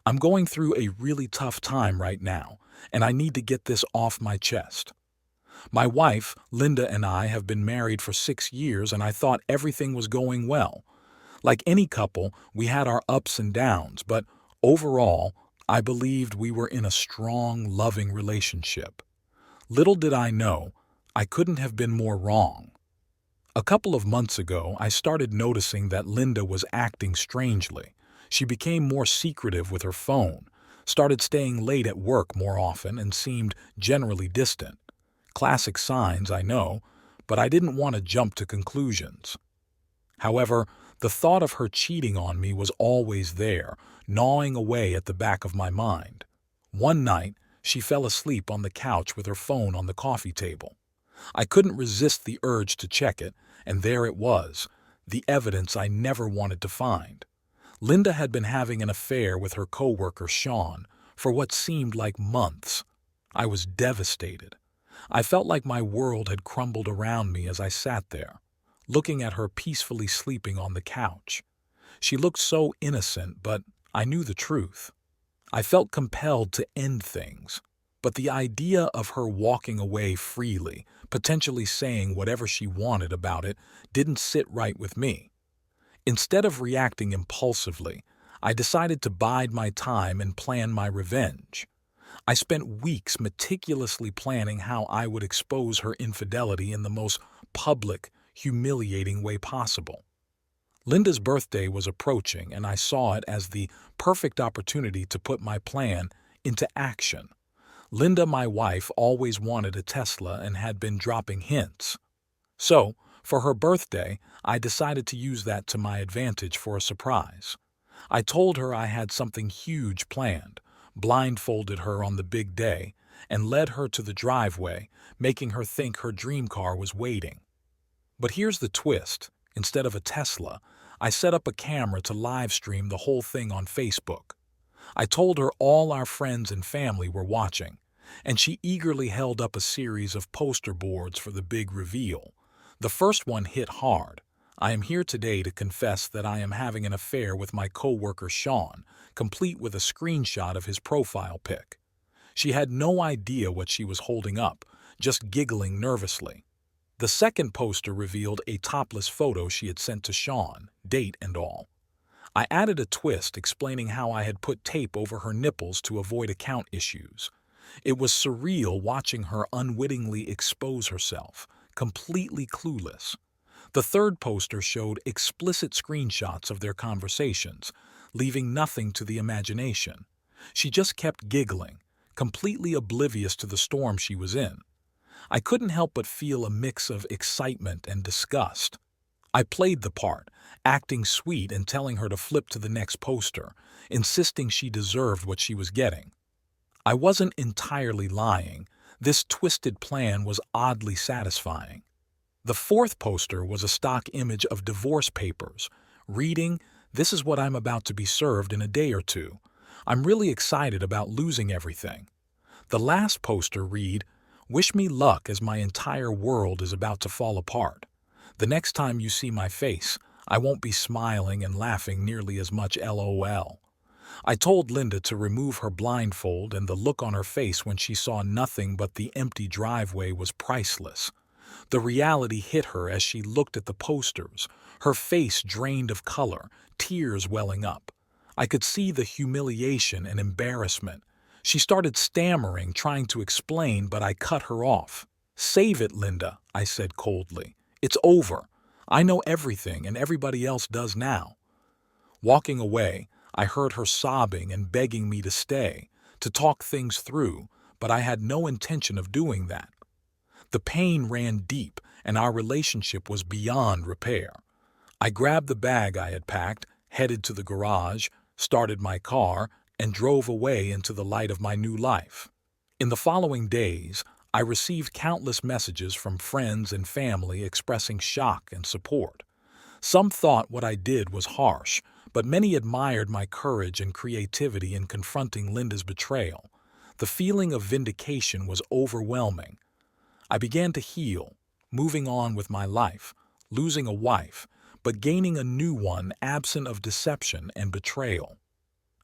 I'm going through a really tough time right now, and I need to get this off my chest. My wife, Linda, and I have been married for 6 years, and I thought everything was going well. Like any couple, we had our ups and downs, but overall, I believed we were in a strong, loving relationship. Little did I know, I couldn't have been more wrong. A couple of months ago, I started noticing that Linda was acting strangely. She became more secretive with her phone, started staying late at work more often, and seemed generally distant. Classic signs, I know, but I didn't want to jump to conclusions. However, the thought of her cheating on me was always there, gnawing away at the back of my mind. One night, she fell asleep on the couch with her phone on the coffee table. I couldn't resist the urge to check it, and there it was, the evidence I never wanted to find. Linda had been having an affair with her coworker Sean for what seemed like months. I was devastated. I felt like my world had crumbled around me as I sat there, looking at her peacefully sleeping on the couch. She looked so innocent, but I knew the truth. I felt compelled to end things, but the idea of her walking away freely, potentially saying whatever she wanted about it, didn't sit right with me. Instead of reacting impulsively, I decided to bide my time and plan my revenge. I spent weeks meticulously planning how I would expose her infidelity in the most public, humiliating way possible. Linda's birthday was approaching, and I saw it as the perfect opportunity to put my plan into action. Linda, my wife, always wanted a Tesla and had been dropping hints. So, for her birthday, I decided to use that to my advantage for a surprise. I told her I had something huge planned, blindfolded her on the big day, and led her to the driveway, making her think her dream car was waiting. But here's the twist. Instead of a Tesla, I set up a camera to live stream the whole thing on Facebook. I told her all our friends and family were watching, and she eagerly held up a series of poster boards for the big reveal. The first one hit hard. I am here today to confess that I am having an affair with my coworker Sean, complete with a screenshot of his profile pic. She had no idea what she was holding up, just giggling nervously. The second poster revealed a topless photo she had sent to Sean, date and all. I added a twist explaining how I had put tape over her nipples to avoid account issues. It was surreal watching her unwittingly expose herself, completely clueless. The third poster showed explicit screenshots of their conversations, leaving nothing to the imagination. She just kept giggling, completely oblivious to the storm she was in. I couldn't help but feel a mix of excitement and disgust. I played the part, acting sweet and telling her to flip to the next poster, insisting she deserved what she was getting. I wasn't entirely lying. This twisted plan was oddly satisfying. The fourth poster was a stock image of divorce papers, reading, "This is what I'm about to be served in a day or two. I'm really excited about losing everything." The last poster read, "Wish me luck as my entire world is about to fall apart. The next time you see my face, I won't be smiling and laughing nearly as much LOL." I told Linda to remove her blindfold, and the look on her face when she saw nothing but the empty driveway was priceless. The reality hit her as she looked at the posters, her face drained of color, tears welling up. I could see the humiliation and embarrassment. She started stammering, trying to explain, but I cut her off. "Save it, Linda," I said coldly. "It's over. I know everything, and everybody else does now." Walking away, I heard her sobbing and begging me to stay, to talk things through, but I had no intention of doing that. The pain ran deep, and our relationship was beyond repair. I grabbed the bag I had packed, headed to the garage, started my car, and drove away into the light of my new life. In the following days, I received countless messages from friends and family expressing shock and support. Some thought what I did was harsh, but many admired my courage and creativity in confronting Linda's betrayal. The feeling of vindication was overwhelming. I began to heal, moving on with my life, losing a wife, but gaining a new one absent of deception and betrayal.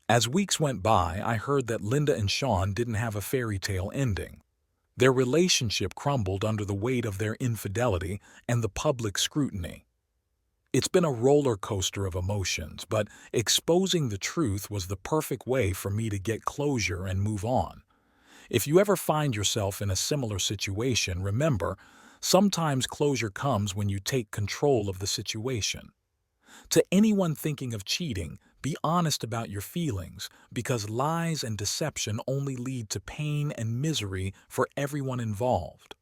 As weeks went by, I heard that Linda and Sean didn't have a fairy tale ending. Their relationship crumbled under the weight of their infidelity and the public scrutiny. It's been a roller coaster of emotions, but exposing the truth was the perfect way for me to get closure and move on. If you ever find yourself in a similar situation, remember, sometimes closure comes when you take control of the situation. To anyone thinking of cheating, be honest about your feelings, because lies and deception only lead to pain and misery for everyone involved.